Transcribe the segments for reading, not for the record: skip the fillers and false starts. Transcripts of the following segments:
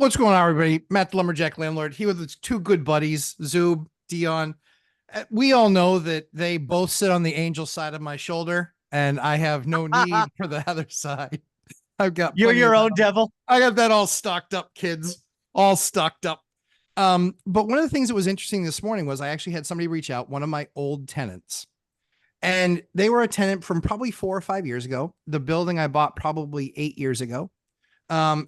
What's going on, everybody? Matt the Lumberjack Landlord here with his two good buddies, Zoob, Dion. We all know that they both sit on the angel side of my shoulder, and I have no need for the other side. I've got You're plenty of your own that. devil. I got that all stocked up, kids. All stocked up. But one of the things that was interesting this morning was I actually had somebody reach out, one of my old tenants. And they were a tenant from probably 4 or 5 years ago. The building I bought probably 8 years ago.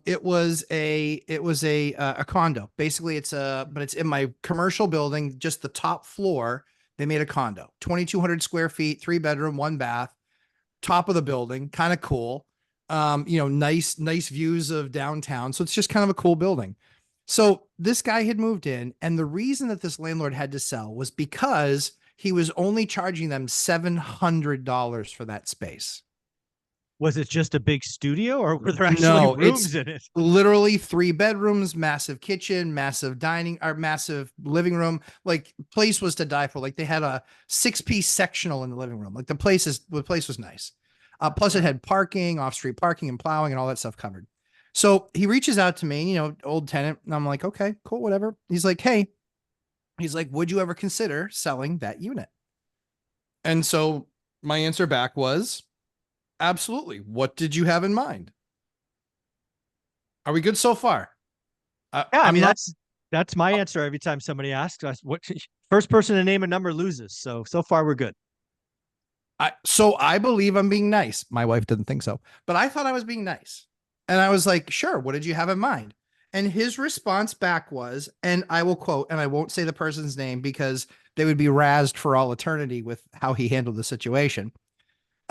It was a condo. Basically, but it's in my commercial building, just the top floor. They made a condo, 2,200 square feet, 3 bedroom, 1 bath, top of the building, kind of cool. Nice views of downtown. So it's just kind of a cool building. So this guy had moved in, and the reason that this landlord had to sell was because he was only charging them $700 for that space. Was it just a big studio, or were there actually No, rooms it's in it? literally 3 bedrooms, massive kitchen, massive dining, or massive living room. Like, place was to die for. Like, they had a 6-piece sectional in the living room. Like, the place was nice. Plus it had parking, off-street parking and plowing and all that stuff covered. So he reaches out to me, old tenant, and I'm like, okay, cool, whatever. He's like, hey, would you ever consider selling that unit? And so my answer back was, absolutely. What did you have in mind? Are we good so far? Yeah, I mean that's my answer every time somebody asks us. What first person to name a number loses. So far we're good. So I believe I'm being nice. My wife didn't think so, but I thought I was being nice. And I was like, sure, what did you have in mind? And his response back was, and I will quote, and I won't say the person's name because they would be razzed for all eternity with how he handled the situation.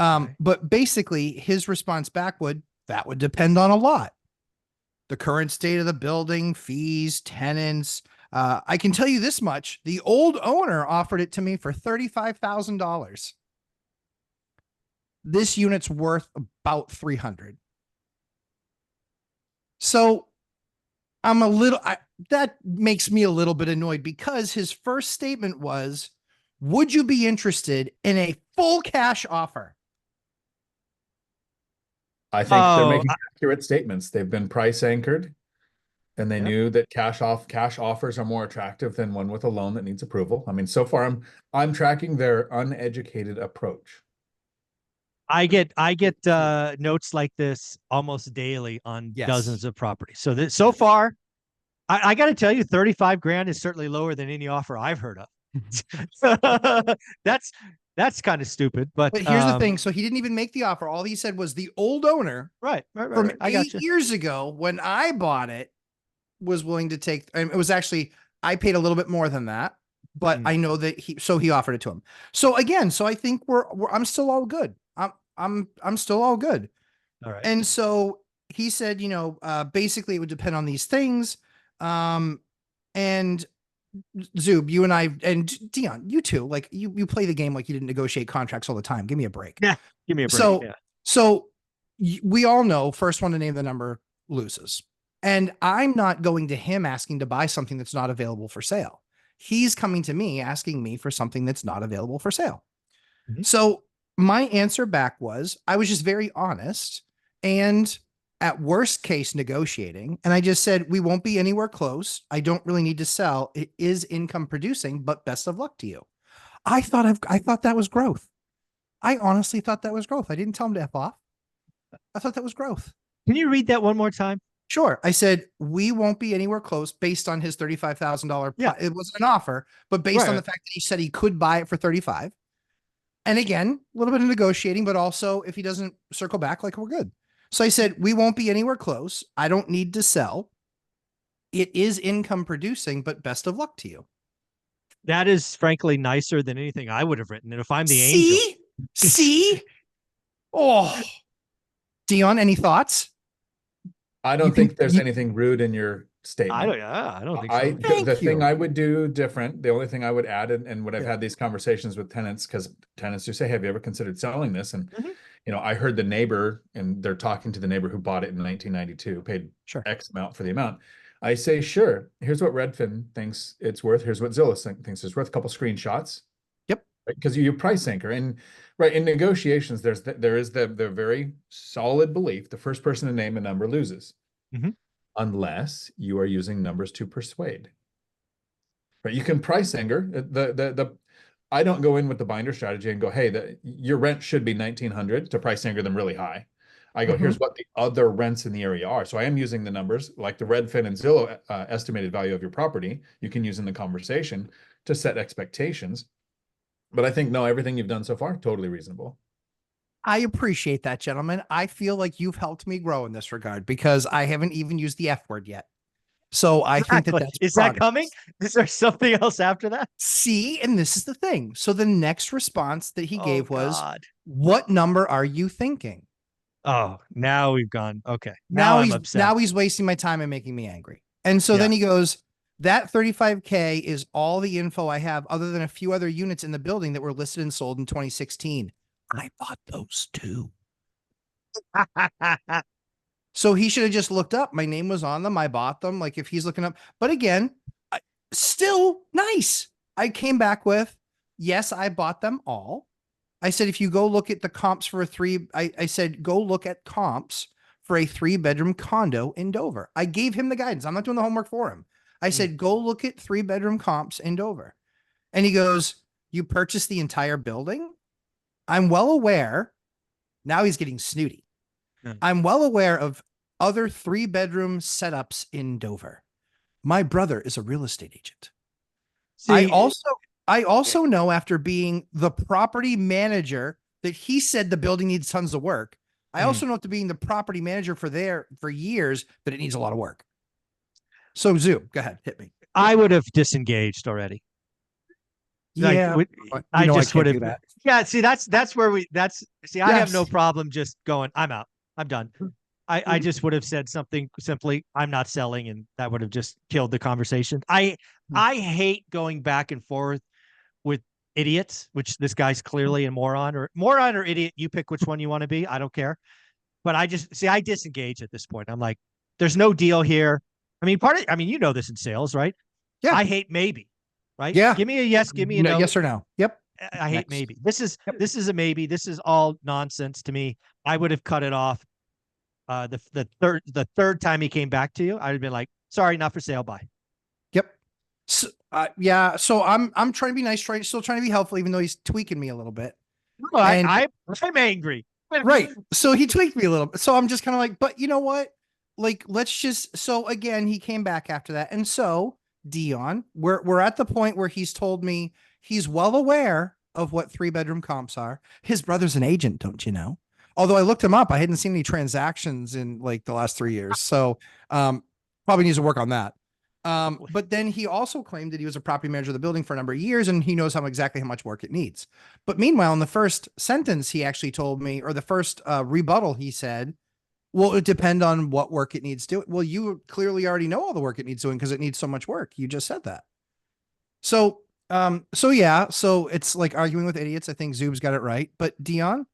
Okay. But basically his response back that would depend on a lot. The current state of the building, fees, tenants. I can tell you this much. The old owner offered it to me for $35,000. This unit's worth about 300. So that makes me a little bit annoyed because his first statement was, would you be interested in a full cash offer? I think they're making accurate statements. They've been price anchored, and they knew that cash offers are more attractive than one with a loan that needs approval. I mean, so far I'm tracking their uneducated approach. I get notes like this almost daily on dozens of properties. So far, I got to tell you, 35 grand is certainly lower than any offer I've heard of. That's kind of stupid, but here's the thing. So he didn't even make the offer. All he said was the old owner, right. From 8 years ago when I bought it, was willing to take. And it was actually, I paid a little bit more than that, but I know that he offered it to him. So again, I think I'm still all good. I'm still all good. All right. And so he said, basically it would depend on these things. And Zoob, you and I, and Dion, you too, like you play the game like you didn't negotiate contracts all the time. Give me a break. Yeah, give me a break. So we all know first one to name the number loses. And I'm not going to him asking to buy something that's not available for sale. He's coming to me asking me for something that's not available for sale. Mm-hmm. So my answer back was, I was just very honest and at worst case negotiating. And I just said, we won't be anywhere close. I don't really need to sell. It is income producing, but best of luck to you. I thought that was growth. I honestly thought that was growth. I didn't tell him to F off. I thought that was growth. Can you read that one more time? Sure. I said, we won't be anywhere close based on his $35,000. Yeah. It wasn't an offer, but based on the fact that he said he could buy it for 35. And again, a little bit of negotiating, but also if he doesn't circle back, like, we're good. So I said, we won't be anywhere close. I don't need to sell. It is income producing, but best of luck to you. That is frankly nicer than anything I would have written. And if I'm the angel. See? Oh, Dion, any thoughts? I don't think there's anything rude in your statement. I don't think so. The thing I would do different, the only thing I would add, and when I've had these conversations with tenants, because tenants do say, have you ever considered selling this? And, I heard the neighbor, and they're talking to the neighbor who bought it in 1992, paid X amount for the amount. I say, sure, here's what Redfin thinks it's worth. Here's what Zillow thinks it's worth. A couple screenshots. Yep. Because you price anchor. And in negotiations, there is the very solid belief, the first person to name a number loses. Mm-hmm. unless you are using numbers to persuade. Right? You can price anger. I don't go in with the binder strategy and go, hey, your rent should be 1,900 to price anger them really high. I go, here's what the other rents in the area are. So I am using the numbers like the Redfin and Zillow estimated value of your property. You can use in the conversation to set expectations. But I think, no, everything you've done so far, totally reasonable. I appreciate that, gentlemen. I feel like you've helped me grow in this regard because I haven't even used the F word yet. So I think that that's is that coming? Is there something else after that? See, and this is the thing. So the next response that he gave was, what number are you thinking? Oh, now we've gone. Okay. Now I'm upset. Now he's wasting my time and making me angry. And so then he goes, that 35K is all the info I have other than a few other units in the building that were listed and sold in 2016. I bought those too. So he should have just looked up. My name was on them. I bought them. Like if he's looking up, but again, still nice. I came back with, yes, I bought them all. I said, if you go look at the comps for I said, go look at comps for a 3-bedroom condo in Dover. I gave him the guidance. I'm not doing the homework for him. I said, go look at 3-bedroom comps in Dover. And he goes, you purchased the entire building? I'm well aware. Now he's getting snooty. I'm well aware of other 3-bedroom setups in Dover. My brother is a real estate agent. See, I also know after being the property manager that he said the building needs tons of work. I also know after being the property manager for years that it needs a lot of work. So Zoo, go ahead, hit me. I would have disengaged already. Yeah, I just would have. Yeah, see, that's where I have no problem just going, I'm out. I'm done. I just would have said something simply, I'm not selling, and that would have just killed the conversation. I hate going back and forth with idiots, which this guy's clearly a moron or idiot. You pick which one you want to be. I don't care. But I disengage at this point. I'm like, there's no deal here. I mean, you know this in sales, right? Yeah. I hate maybe, right? Yeah. Give me a yes, give me a no. Yes or no. Yep. I hate maybe. This is a maybe. This is all nonsense to me. I would have cut it off. The third time he came back to you, I'd have been like, sorry, not for sale. Bye. Yep. So, yeah. So I'm trying to be nice, still trying to be helpful, even though he's tweaking me a little bit. No, I'm angry. Right. So he tweaked me a little bit. So I'm just kind of like, but you know what? Like, let's just, so again, he came back after that. And so Dion, we're at the point where he's told me he's well aware of what 3-bedroom comps are. His brother's an agent, don't you know? Although I looked him up, I hadn't seen any transactions in like the last 3 years. So probably needs to work on that. But then he also claimed that he was a property manager of the building for a number of years and he knows exactly how much work it needs. But meanwhile, in the first sentence, he actually told me, or the first rebuttal, he said, well, it depends on what work it needs doing. Well, you clearly already know all the work it needs doing because it needs so much work. You just said that. So yeah, so it's like arguing with idiots. I think Zoob's got it right. But Dion,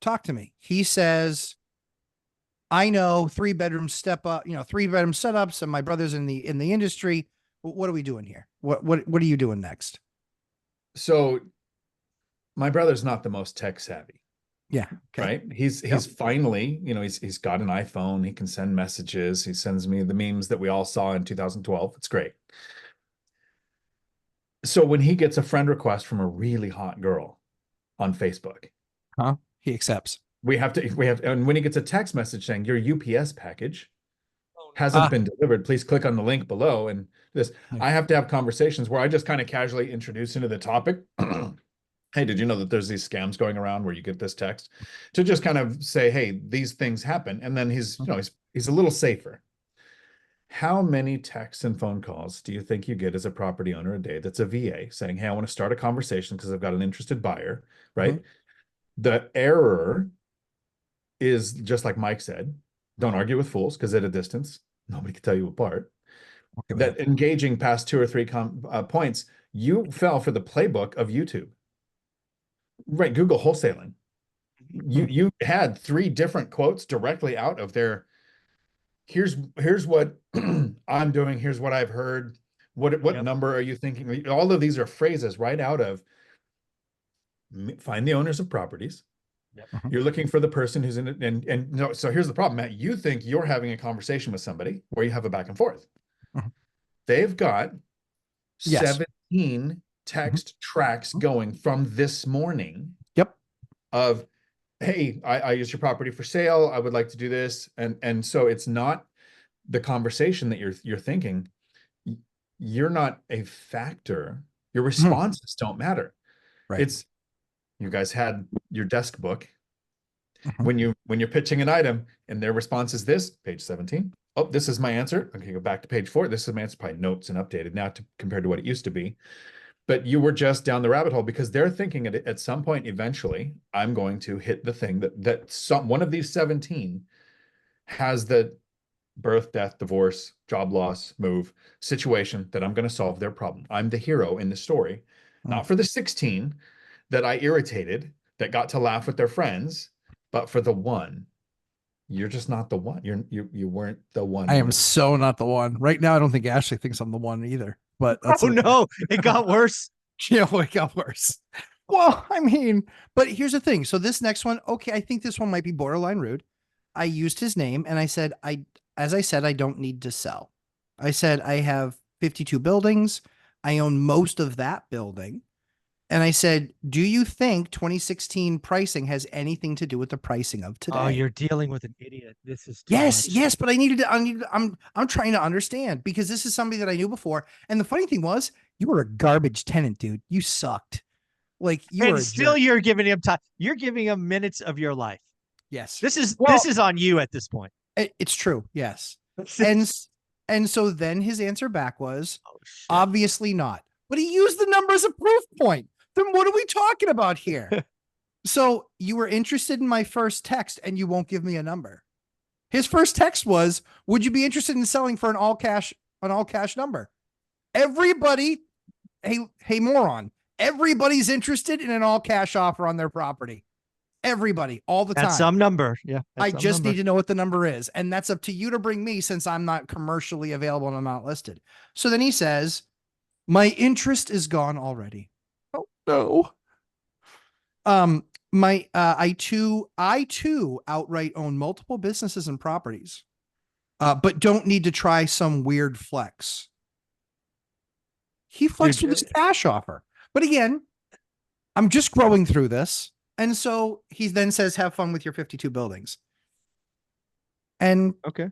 talk to me. He says, I know 3-bedroom 3-bedroom setups, and my brother's in the industry. What are we doing here? What are you doing next? So my brother's not the most tech savvy. Yeah. Okay. Right. He's finally, he's got an iPhone. He can send messages. He sends me the memes that we all saw in 2012. It's great. So when he gets a friend request from a really hot girl on Facebook, he accepts. And when he gets a text message saying your UPS package hasn't been delivered, please click on the link below. And I have to have conversations where I just kind of casually introduce into the topic. Hey, did you know that there's these scams going around where you get this text? To just kind of say, hey, these things happen. And then he's a little safer. How many texts and phone calls do you think you get as a property owner a day that's a VA saying, hey, I want to start a conversation because I've got an interested buyer, right? The error is just like Mike said, don't argue with fools because at a distance, nobody can tell you apart. That engaging past 2 or 3 points, you fell for the playbook of YouTube. Right, Google wholesaling. You had 3 different quotes directly out of their, here's what I'm doing, here's what I've heard, what number are you thinking? All of these are phrases right out of find the owners of properties, You're looking for the person who's in it. And no, so here's the problem, Matt. You think you're having a conversation with somebody where you have a back and forth. Mhm. They've got Yes. 17 text tracks going from this morning Yep. of, hey, I use your property for sale. I would like to do this. And so it's not the conversation that you're thinking. You're not a factor. Your responses don't matter. Right. It's, you guys had your desk book. Mhm. When you're pitching an item and their response is this, page 17. Oh, this is my answer. Okay, go back to page 4. This is my answer, probably notes and updated now compared to what it used to be. But you were just down the rabbit hole because they're thinking at some point, eventually, I'm going to hit the thing that one of these 17 has the birth, death, divorce, job loss, move situation that I'm going to solve their problem. I'm the hero in the story, not for the 16 that I irritated that got to laugh with their friends, but for the one. You're just not the one. You weren't the one. I am so not the one right now. I don't think Ashley thinks I'm the one either, but that's no, it got worse. Yeah, it got worse. Well, I mean, but here's the thing. So this next one, okay, I think this one might be borderline rude. I used his name and I said, as I said, I don't need to sell. I said, I have 52 buildings. I own most of that building. And I said, do you think 2016 pricing has anything to do with the pricing of today? Oh, you're dealing with an idiot. This is yes, but I'm trying to understand because this is somebody that I knew before. And the funny thing was, you were a garbage tenant, dude. You sucked. Like you were still you're giving him time. You're giving him minutes of your life. Yes. This is on you at this point. It's true. Yes. And so then his answer back was shit. Obviously not. But he used the number as a proof point. Then what are we talking about here? So you were interested in my first text and you won't give me a number. His first text was, would you be interested in selling for an all cash number? Everybody, hey moron, everybody's interested in an all cash offer on their property. Everybody, all the time. That's some number. Yeah. I just need to know what the number is. And that's up to you to bring me since I'm not commercially available and I'm not listed. So then he says, my interest is gone already. Oh no. I too outright own multiple businesses and properties, but don't need to try some weird flex. He flexed with his cash offer. But again, I'm just growing through this. And so he then says, have fun with your 52 buildings. And okay,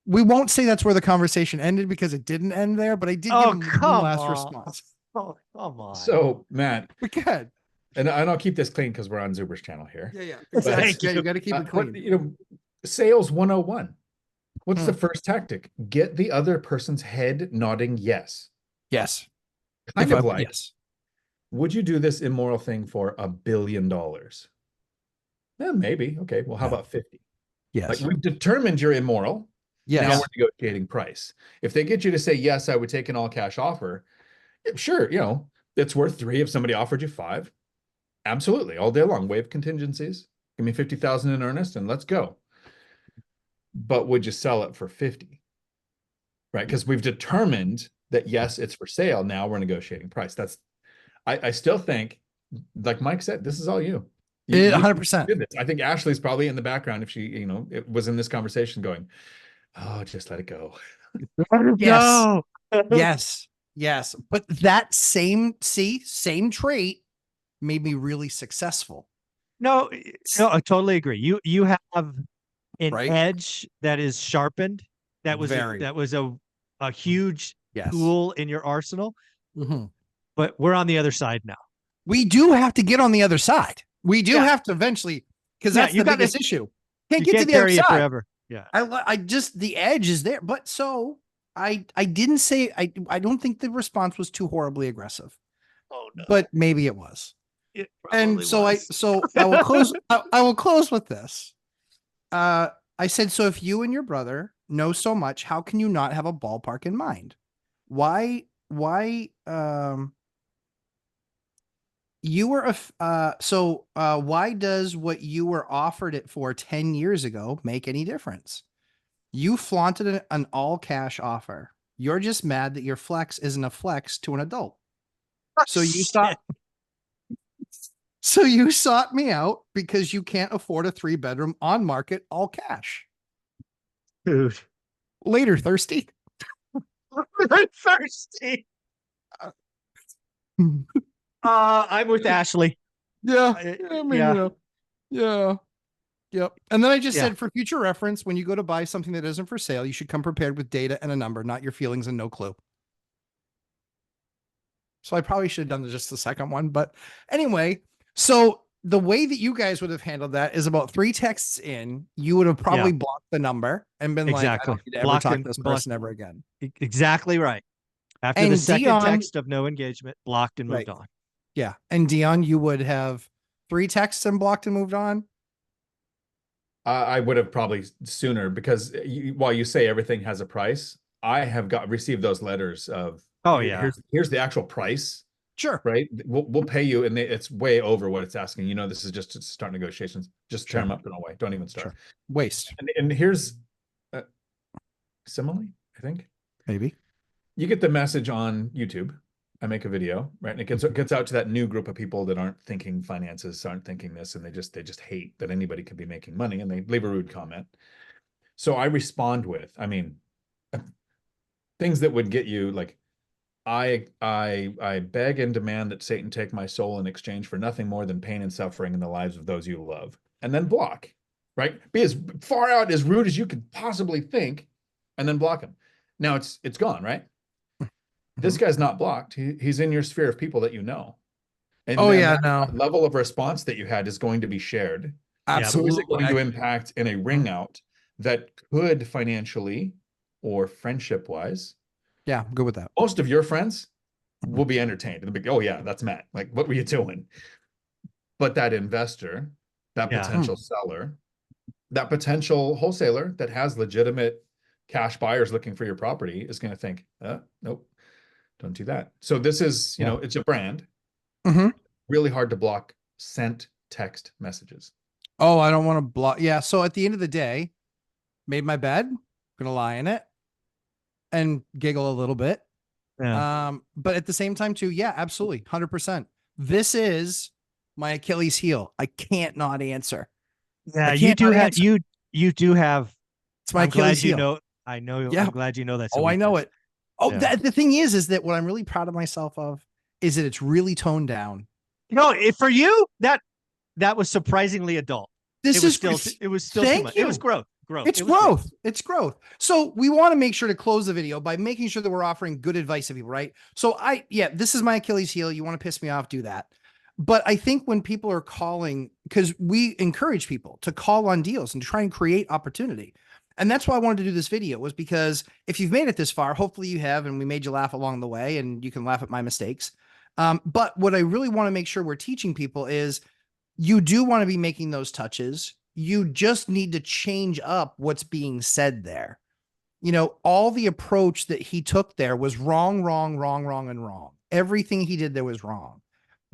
we won't say that's where the conversation ended because it didn't end there, but I did give him one last response. Oh, come on. So, Matt. We could. And I'll keep this clean because we're on Zuber's channel here. Yeah. Exactly. You got to keep it clean. Sales 101. What's the first tactic? Get the other person's head nodding yes. Yes. Kind of like, yes. Would you do this immoral thing for $1 billion? Yeah, maybe. Okay. Well, how about 50? Yes. Like we've determined you're immoral. Yes. Now we're negotiating price. If they get you to say, yes, I would take an all cash offer. Sure. It's worth 3 if somebody offered you 5. Absolutely. All day long. Waive contingencies. Give me 50,000 in earnest and let's go. But would you sell it for 50? Right. Because we've determined that, yes, it's for sale. Now we're negotiating price. I still think, like Mike said, this is all you. 100%. I think Ashley's probably in the background if she, it was in this conversation going, oh, just let it go. Yes. Yes. But that same trait made me really successful. No, I totally agree. You have an edge that is sharpened. That was a huge tool in your arsenal. Mm-hmm. But we're on the other side now. We do have to get on the other side. We do have to eventually, because that's the biggest issue. Can't get to the other side forever. Yeah. I just, the edge is there. But so I didn't say, I don't think the response was too horribly aggressive. Oh no. But maybe it was. And so I will close. I will close with this. I said, so if you and your brother know so much, how can you not have a ballpark in mind? Why you were why does what you were offered it for 10 years ago make any difference? You flaunted an all cash offer. You're just mad that your flex isn't a flex to an adult. So you thought So you sought me out because you can't afford a 3-bedroom on market, all cash. Dude. Later, thirsty. Thirsty. I'm with Ashley. Yeah. Yeah. Yeah. Yep. And then I just Yeah. said, for future reference, when you go to buy something that isn't for sale, you should come prepared with data and a number, not your feelings and no clue. So I probably should have done just the second one. But anyway, so the way that you guys would have handled that is about 3 texts in, you would have probably blocked the number and been like, I don't need to ever talk to this person ever again. Exactly right. After the second text of no engagement, blocked and moved on. Yeah. And Dion, you would have 3 texts and blocked and moved on. I would have probably sooner, because while you say everything has a price, I have received those letters of, oh yeah, here's the actual price. Sure. Right. We'll pay you, and it's way over what it's asking. You know, this is just to start negotiations. Just tear them up and away. Don't even start. Sure. Waste. And here's simile, I think. Maybe. You get the message on YouTube. I make a video, right? And it gets out to that new group of people that aren't thinking finances, aren't thinking this, and they just hate that anybody could be making money, and they leave a rude comment. So I respond with, I mean, things that would get you like, I beg and demand that Satan take my soul in exchange for nothing more than pain and suffering in the lives of those you love. And then block, right? Be as far out, as rude as you could possibly think, and then block him. Now it's gone, right? This guy's not blocked. He's in your sphere of people that you know. And that level of response that you had is going to be shared. Absolutely. So is it going to impact in a ring out that could financially or friendship wise? Yeah, I'm good with that. Most of your friends will be entertained. They'll be, oh yeah, that's Matt. Like, what were you doing? But that investor, that potential seller, that potential wholesaler that has legitimate cash buyers looking for your property is going to think, nope, don't do that. So this is, you know, it's a brand. Really hard to block sent text messages. Oh, I don't want to block. Yeah. So at the end of the day, made my bed, gonna lie in it and giggle a little bit. Yeah. But at the same time too, yeah, absolutely. 100%. This is my Achilles heel. I can't not answer. Yeah, you do have, you do have. It's my Achilles heel. You know, I know. Yeah. I'm glad you know that. Oh, I know it. Oh, the thing is that what I'm really proud of myself of is that it's really toned down. You know, for you, that was surprisingly adult. It was still too much. It was growth. It's growth. It's growth. So we want to make sure to close the video by making sure that we're offering good advice to people, right? So this is my Achilles heel. You want to piss me off, do that. But I think when people are calling, because we encourage people to call on deals and to try and create opportunity. And that's why I wanted to do this video, was because if you've made it this far, hopefully you have, and we made you laugh along the way, and you can laugh at my mistakes. But what I really want to make sure we're teaching people is you do want to be making those touches. You just need to change up what's being said there. You know, all the approach that he took there was wrong, wrong, wrong, wrong, and wrong. Everything he did there was wrong.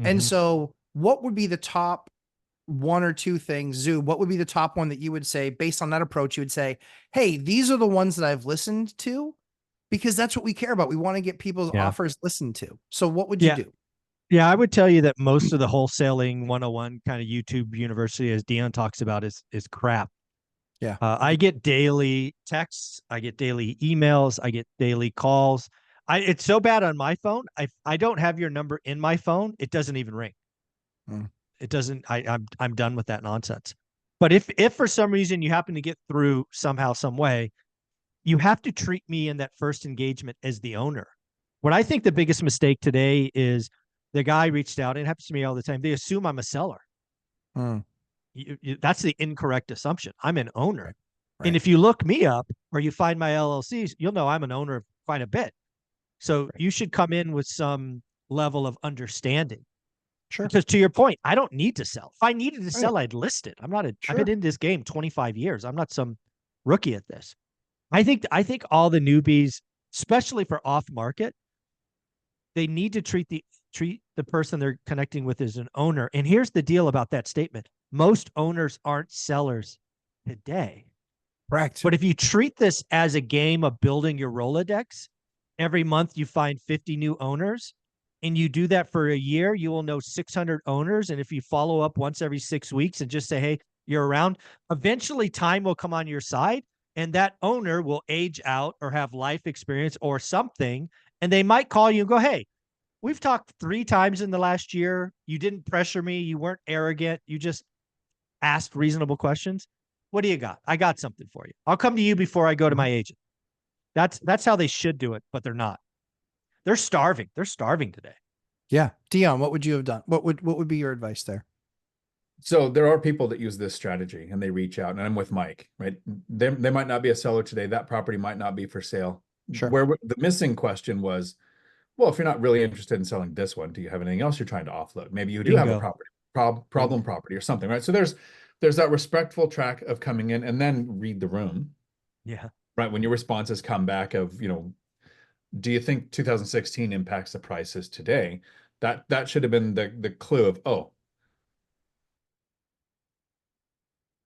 And so what would be the top 1 or 2 things, Zoo, what would be the top one that you would say based on that approach? You would say, hey, these are the ones that I've listened to, because that's what we care about. We want to get people's offers listened to. So what would you do? Yeah, I would tell you that most of the wholesaling 101 kind of YouTube university, as Dion talks about, is crap. Yeah. I get daily texts. I get daily emails. I get daily calls. It's so bad on my phone. I don't have your number in my phone. It doesn't even ring. It doesn't. I'm done with that nonsense. But if for some reason you happen to get through somehow, some way, you have to treat me in that first engagement as the owner. What I think the biggest mistake today is the guy reached out, and it happens to me all the time. They assume I'm a seller. That's the incorrect assumption. I'm an owner. Right. And if you look me up or you find my LLCs, you'll know I'm an owner of quite a bit. So you should come in with some level of understanding. Sure. Because to your point, I don't need to sell. If I needed to sell, I'd list it. I've been in this game 25 years. I'm not some rookie at this. I think all the newbies, especially for off market, they need to treat the person they're connecting with as an owner. And here's the deal about that statement. Most owners aren't sellers today. Correct. But if you treat this as a game of building your Rolodex, every month you find 50 new owners, and you do that for a year, you will know 600 owners. And if you follow up once every 6 weeks and just say, hey, you're around, eventually time will come on your side, and that owner will age out or have life experience or something. And they might call you and go, hey, we've talked 3 times in the last year. You didn't pressure me. You weren't arrogant. You just asked reasonable questions. What do you got? I got something for you. I'll come to you before I go to my agent. That's how they should do it, but they're not. They're starving. They're starving today. Yeah. Dion, what would you have done? What would be your advice there? So there are people that use this strategy and they reach out, and I'm with Mike, right? They might not be a seller today. That property might not be for sale. Sure. Where the missing question was, well, if you're not really interested in selling this one, do you have anything else you're trying to offload? Maybe you do have a property, problem property or something, right? So there's that respectful track of coming in, and then read the room. Yeah. Right. When your responses come back of, do you think 2016 impacts the prices today? That should have been the clue of, oh,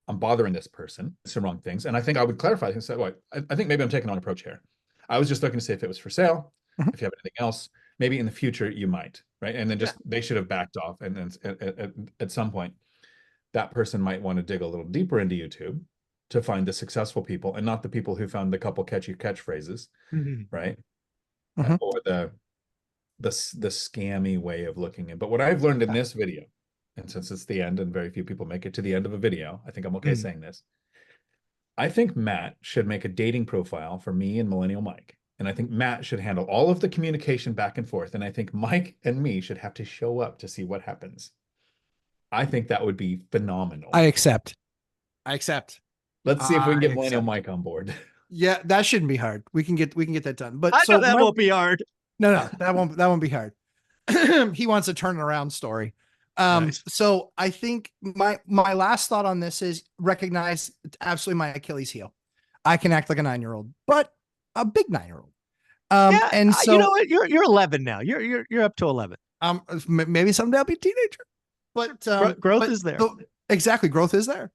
I'm bothering this person. It's the wrong things. And I think I would clarify and say, well, I think maybe I'm taking on an approach here. I was just looking to see if it was for sale. If you have anything else, maybe in the future you might, right? And then just they should have backed off. And then at some point, that person might want to dig a little deeper into YouTube to find the successful people and not the people who found the couple catchy catchphrases, right? Or the scammy way of looking at. But what I've learned in this video, and since it's the end and very few people make it to the end of a video, I think I'm okay saying this. I think Matt should make a dating profile for me and Millennial Mike. And I think Matt should handle all of the communication back and forth. And I think Mike and me should have to show up to see what happens. I think that would be phenomenal. I accept. Let's see if we can get Millennial Mike on board. Yeah, that shouldn't be hard. We can get that done. But I know that won't be hard. No, that won't be hard. He wants a turnaround story. Nice. So I think my last thought on this is recognize it's absolutely my Achilles heel. I can act like a 9-year-old, but a big 9-year-old. Yeah, and so you know what? You're 11 now. You're up to 11. Maybe someday I'll be a teenager, but growth is there. Exactly, growth is there.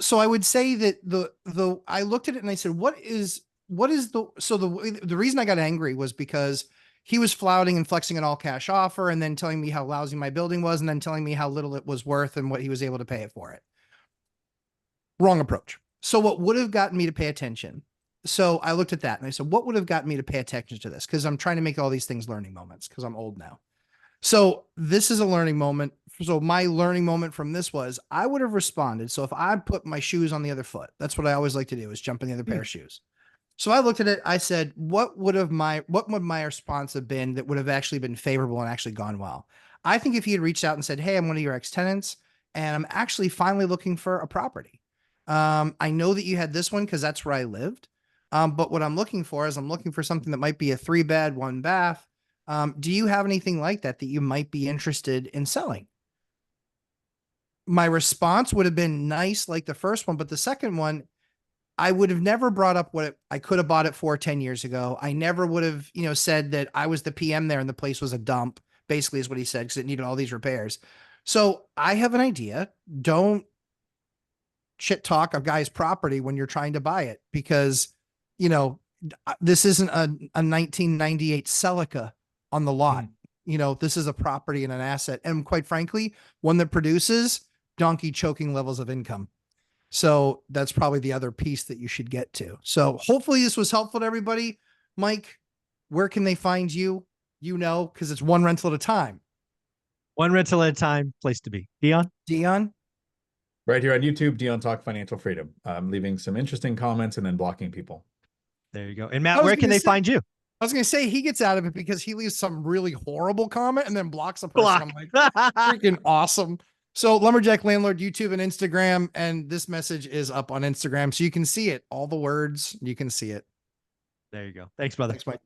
So I would say that I looked at it and I said, what is the reason I got angry was because he was flouting and flexing an all cash offer and then telling me how lousy my building was and then telling me how little it was worth and what he was able to pay it for it. Wrong approach. So what would have gotten me to pay attention? So I looked at that and I said, what would have gotten me to pay attention to this? Because I'm trying to make all these things learning moments because I'm old now. So this is a learning moment. So my learning moment from this was I would have responded. So if I put my shoes on the other foot, that's what I always like to do is jump in the other pair of shoes. So I looked at it. I said, what would my response have been that would have actually been favorable and actually gone well? I think if he had reached out and said, hey, I'm one of your ex-tenants and I'm actually finally looking for a property. I know that you had this one because that's where I lived. But what I'm looking for is I'm looking for something that might be a 3-bed, 1-bath. Do you have anything like that you might be interested in selling? My response would have been nice like the first one, but the second one, I would have never brought up what I could have bought it for 10 years ago. I never would have, said that I was the PM there and the place was a dump, basically is what he said, because it needed all these repairs. So I have an idea. Don't shit talk a guy's property when you're trying to buy it because, this isn't a 1998 Celica on the lot. This is a property and an asset. And quite frankly, one that produces donkey choking levels of income. So that's probably the other piece that you should get to. So hopefully this was helpful to everybody. Mike, where can they find you? Because it's one rental at a time. One rental at a time, place to be. Dion? Right here on YouTube, Dion Talk Financial Freedom. I'm leaving some interesting comments and then blocking people. There you go. And Matt, where can they find you? I was going to say he gets out of it because he leaves some really horrible comment and then blocks a person. I'm like, freaking awesome. So Lumberjack Landlord, YouTube and Instagram, and this message is up on Instagram. So you can see it, all the words, you can see it. There you go. Thanks, brother. Thanks, Mike.